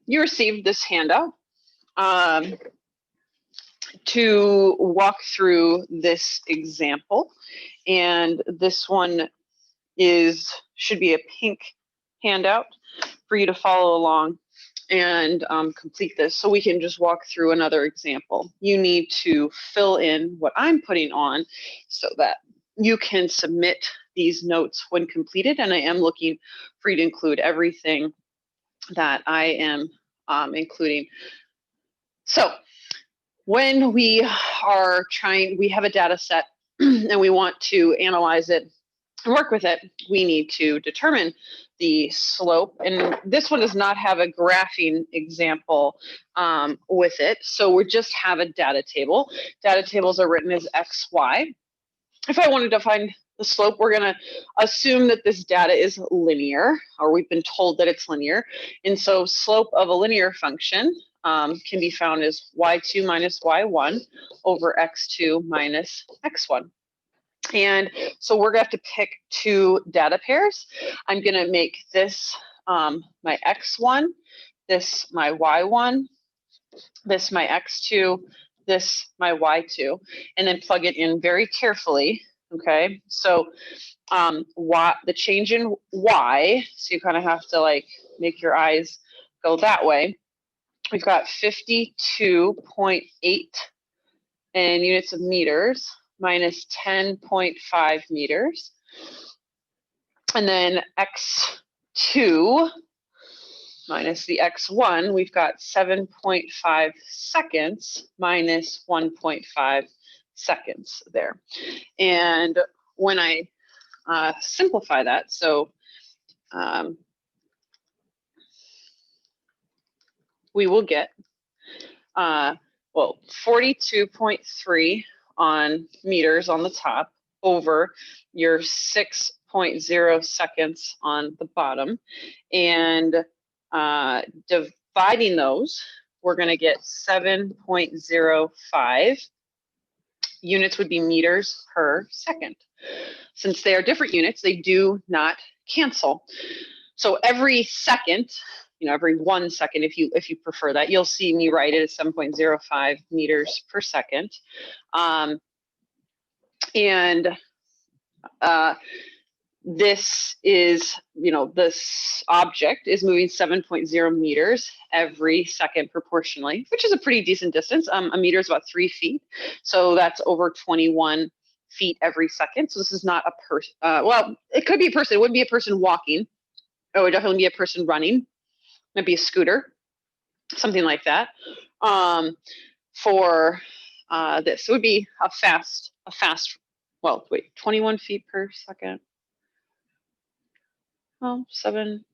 you received this handout to walk through this example, and this one should be a pink handout for you to follow along and complete this, so we can just walk through another example. You need to fill in what I'm putting on so that you can submit these notes when completed, and I am looking for you to include everything that I am including. So when we have a data set and we want to analyze it and work with it, we need to determine the slope. And this one does not have a graphing example with it, so we just have a data table. Data tables are written as X, Y. If I wanted to find the slope, we're going to assume that this data is linear, or we've been told that it's linear. And so slope of a linear function can be found as y2 minus y1 over x2 minus x1. And so we're going to have to pick two data pairs. I'm going to make this my x1, this my y1, this my x2, this my y2, and then plug it in very carefully. Okay, so the change in y, so you kind of have to like make your eyes go that way. We've got 52.8 in units of meters minus 10.5 meters. And then x2 minus the x1, we've got 7.5 seconds minus 1.5 seconds there. And when I simplify that, so we will get, 42.3 on meters on the top over your 6.0 seconds on the bottom. And dividing those, we're going to get 7.05 units would be meters per second. Since they are different units, they do not cancel. So every second, every 1 second, if you prefer that, you'll see me write it as 7.05 meters per second. This is, this object is moving 7.0 meters every second proportionally, which is a pretty decent distance. A meter is about 3 feet. So that's over 21 feet every second. So this is not a person. Well, it could be a person. It wouldn't be a person walking. It would definitely be a person running. It might be a scooter, something like that. For this, it would be a fast, 21 feet per second. Oh, 7.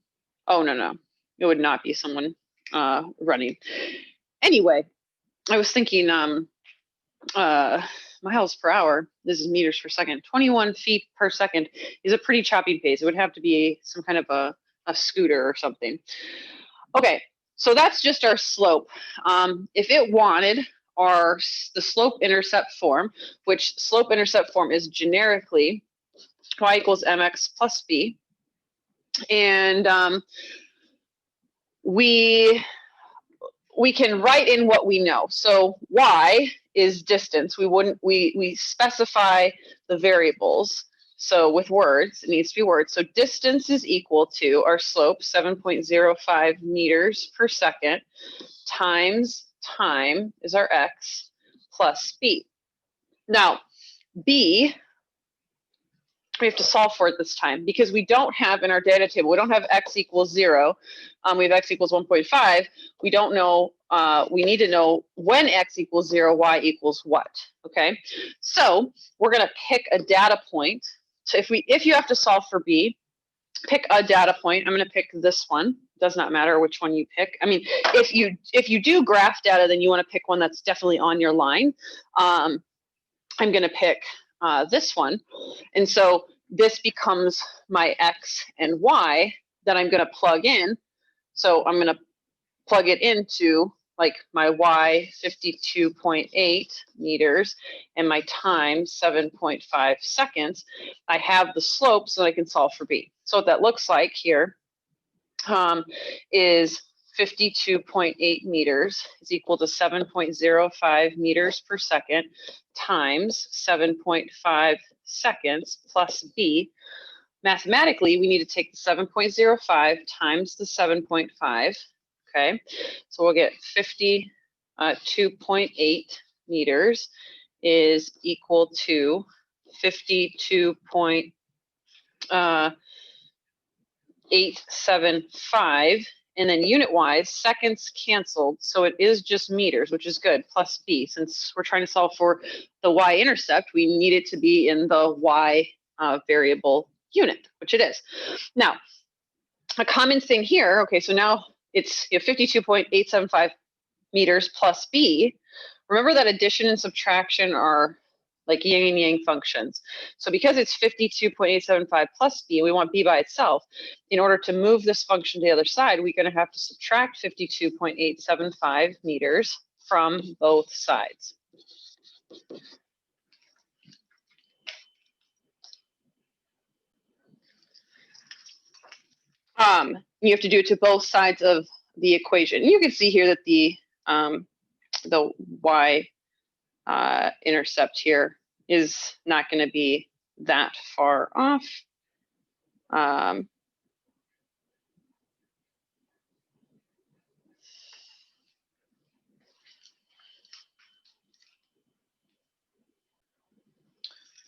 Oh, no. It would not be someone running. Anyway, I was thinking miles per hour. This is meters per second. 21 feet per second is a pretty choppy pace. It would have to be some kind of a scooter or something. Okay, so that's just our slope. If it wanted the slope-intercept form, which slope-intercept form is generically y equals mx plus b, and we can write in what we know. So y is distance. We specify the variables. So with words, it needs to be words. So distance is equal to our slope, 7.05 meters per second, times time is our x, plus b. Now, b, we have to solve for it this time because we don't have in our data table, we don't have x equals 0. We have x equals 1.5. We don't know, we need to know when x equals 0, y equals what, okay? So we're gonna pick a data point. So if you have to solve for b, pick a data point. I'm gonna pick this one. Does not matter which one you pick. I mean, if you do graph data, then you wanna pick one that's definitely on your line. I'm gonna pick this one. And so this becomes my x and y that I'm going to plug in. So I'm going to plug it into like my y, 52.8 meters, and my time, 7.5 seconds. I have the slope so I can solve for b. So what that looks like here is 52.8 meters is equal to 7.05 meters per second times 7.5 seconds plus b. Mathematically, we need to take the 7.05 times the 7.5, okay? So we'll get 52.8 meters is equal to 52.875, and then unit-wise, seconds canceled, so it is just meters, which is good, plus b. Since we're trying to solve for the y-intercept, we need it to be in the y variable unit, which it is. Now, a common thing here, okay, so now it's 52.875 meters plus b. Remember that addition and subtraction are like yin and yang functions. So because it's 52.875 plus b, we want b by itself. In order to move this function to the other side, we're going to have to subtract 52.875 meters from both sides. You have to do it to both sides of the equation. You can see here that the y intercept here is not going to be that far off.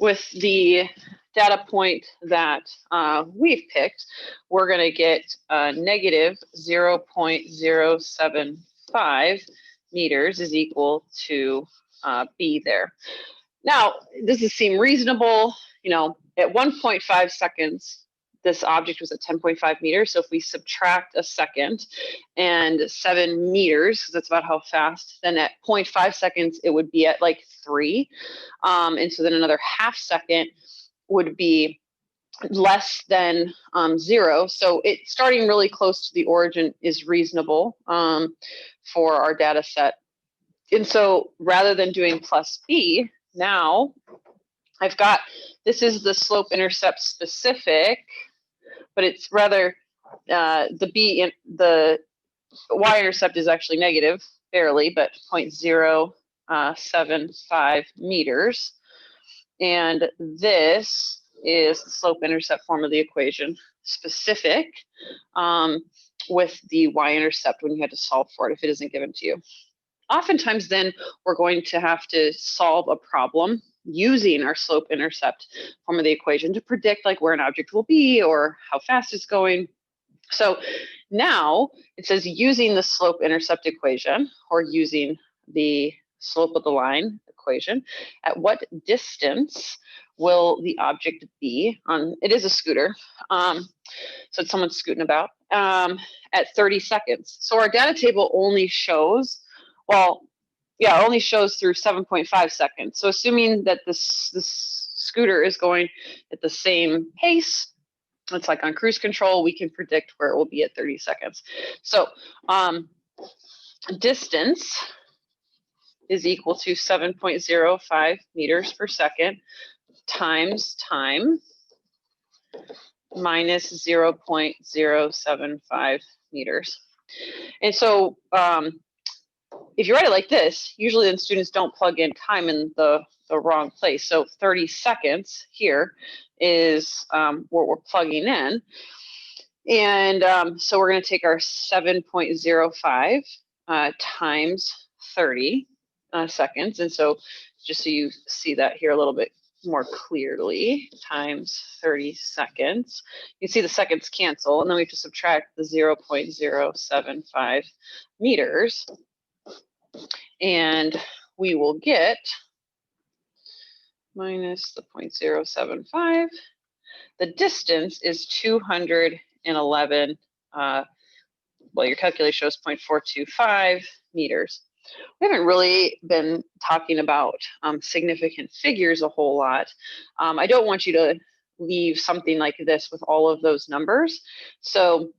With the data point that we've picked, we're going to get negative 0.075 meters is equal to b there. Now, does this seem reasonable? You know, at 1.5 seconds, this object was at 10.5 meters. So if we subtract a second and 7 meters, because that's about how fast, then at 0.5 seconds, it would be at like 3. And so then another half second would be less than 0. So it starting really close to the origin is reasonable for our data set. And so rather than doing plus b, now I've got, this is the slope intercept specific, but it's rather the y-intercept is actually negative, barely, but 0.075 meters. And this is the slope-intercept form of the equation, specific with the y-intercept when you had to solve for it if it isn't given to you. Oftentimes then we're going to have to solve a problem using our slope-intercept form of the equation to predict like where an object will be or how fast it's going. So now it says using the slope-intercept equation or using the slope of the line equation, at what distance will the object be on, it is a scooter, so it's someone scooting about, at 30 seconds. So our data table only shows, well, yeah, it only shows through 7.5 seconds. So assuming that this scooter is going at the same pace, it's like on cruise control, we can predict where it will be at 30 seconds. So distance is equal to 7.05 meters per second times time minus 0.075 meters. And so if you write it like this, usually then students don't plug in time in the wrong place. So 30 seconds here is what we're plugging in. And so we're going to take our 7.05 times 30 seconds. And so just so you see that here a little bit more clearly, times 30 seconds. You can see the seconds cancel, and then we have to subtract the 0.075 meters. And we will get minus the 0.075. The distance is 211, well, your calculation shows 0.425 meters. We haven't really been talking about significant figures a whole lot. I don't want you to leave something like this with all of those numbers. So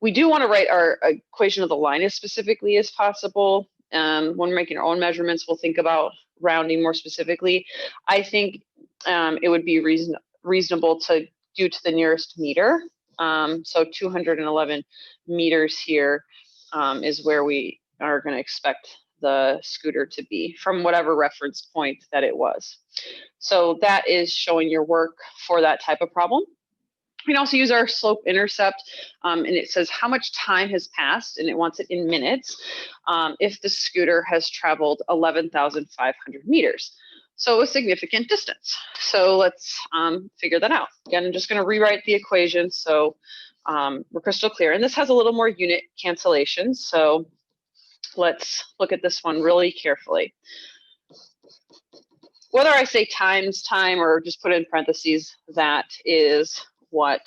we do want to write our equation of the line as specifically as possible. When we're making our own measurements, we'll think about rounding more specifically. I think it would be reasonable to do to the nearest meter. So 211 meters here is where we are going to expect the scooter to be from whatever reference point that it was. So that is showing your work for that type of problem. We can also use our slope intercept, and it says how much time has passed, and it wants it in minutes, if the scooter has traveled 11,500 meters. So a significant distance. So let's figure that out. Again, I'm just going to rewrite the equation so we're crystal clear. And this has a little more unit cancellation. So let's look at this one really carefully. Whether I say times time or just put in parentheses, that is what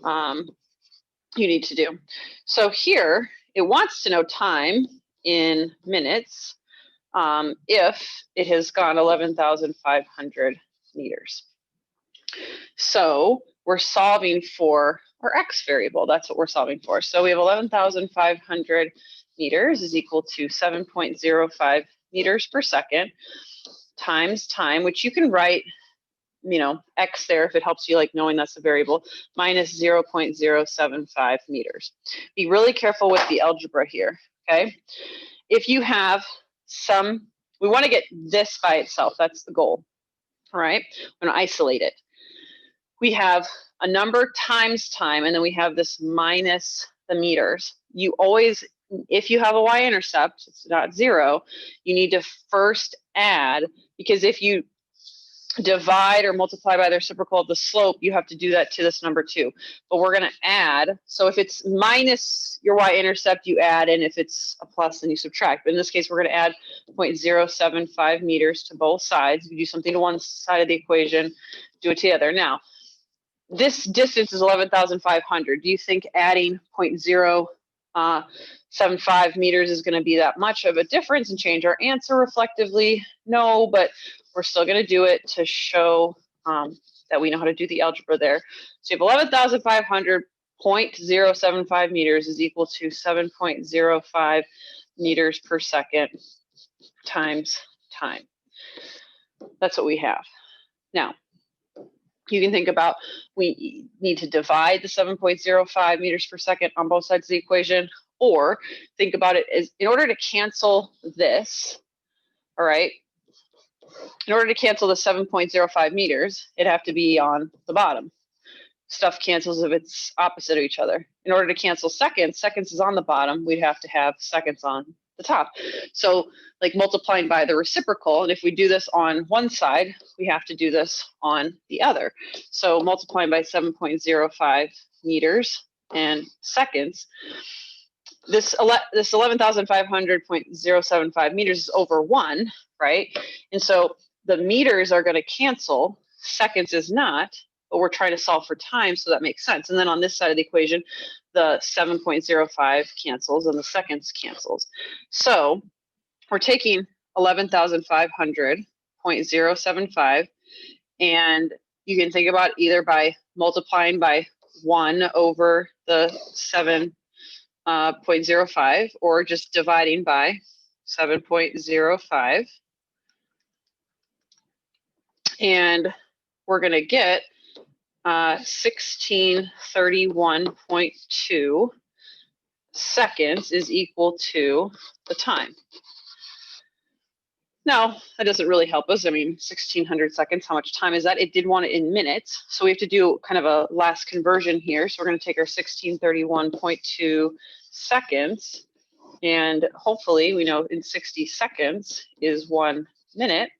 you need to do. So here, it wants to know time in minutes if it has gone 11,500 meters. So we're solving for our x variable. That's what we're solving for. So we have 11,500 meters is equal to 7.05 meters per second times time, which you can write, x there if it helps you like knowing that's a variable, minus 0.075 meters. Be really careful with the algebra here, okay? If you have we want to get this by itself, that's the goal, all right? I'm going to isolate it. We have a number times time, and then we have this minus the meters. You always, if you have a y-intercept, it's not 0, you need to first add, because if you divide or multiply by the reciprocal of the slope, you have to do that to this number too. But we're going to add. So if it's minus your y-intercept, you add, and if it's a plus, then you subtract. But in this case, we're going to add 0.075 meters to both sides. If you do something to one side of the equation, do it to the other. Now, this distance is 11,500. Do you think adding 0.075 meters is going to be that much of a difference and change our answer reflectively? No, but we're still going to do it to show that we know how to do the algebra there. So you have 11,500, 0.075 meters is equal to 7.05 meters per second times time. That's what we have. Now, you can think about, we need to divide the 7.05 meters per second on both sides of the equation, or think about it as, in order to cancel this, all right, in order to cancel the 7.05 meters, it'd have to be on the bottom. Stuff cancels if it's opposite of each other. In order to cancel seconds, seconds is on the bottom, we'd have to have seconds on the top. So like multiplying by the reciprocal, and if we do this on one side, we have to do this on the other. So multiplying by 7.05 meters and seconds, this 11,500.075 meters is over 1, right? And so the meters are going to cancel, seconds is not, but we're trying to solve for time, so that makes sense. And then on this side of the equation, the 7.05 cancels and the seconds cancels. So we're taking 11,500.075, and you can think about either by multiplying by 1 over the 7.05 or just dividing by 7.05. And we're going to get 1631.2 seconds is equal to the time. Now, that doesn't really help us. I mean, 1600 seconds, how much time is that? It did want it in minutes. So we have to do kind of a last conversion here. So we're going to take our 1631.2 seconds, and hopefully we know in 60 seconds is 1 minute.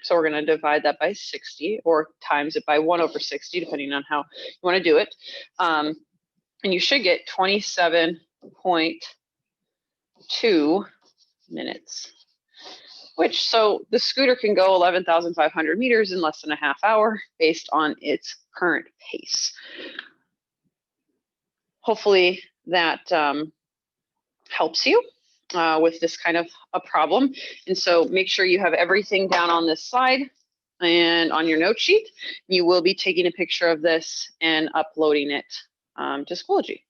So we're going to divide that by 60 or times it by 1 over 60, depending on how you want to do it. And you should get 27.2 minutes, which, so the scooter can go 11,500 meters in less than a half hour based on its current pace. Hopefully that helps you with this kind of a problem. And so make sure you have everything down on this slide and on your note sheet. You will be taking a picture of this and uploading it to Schoology.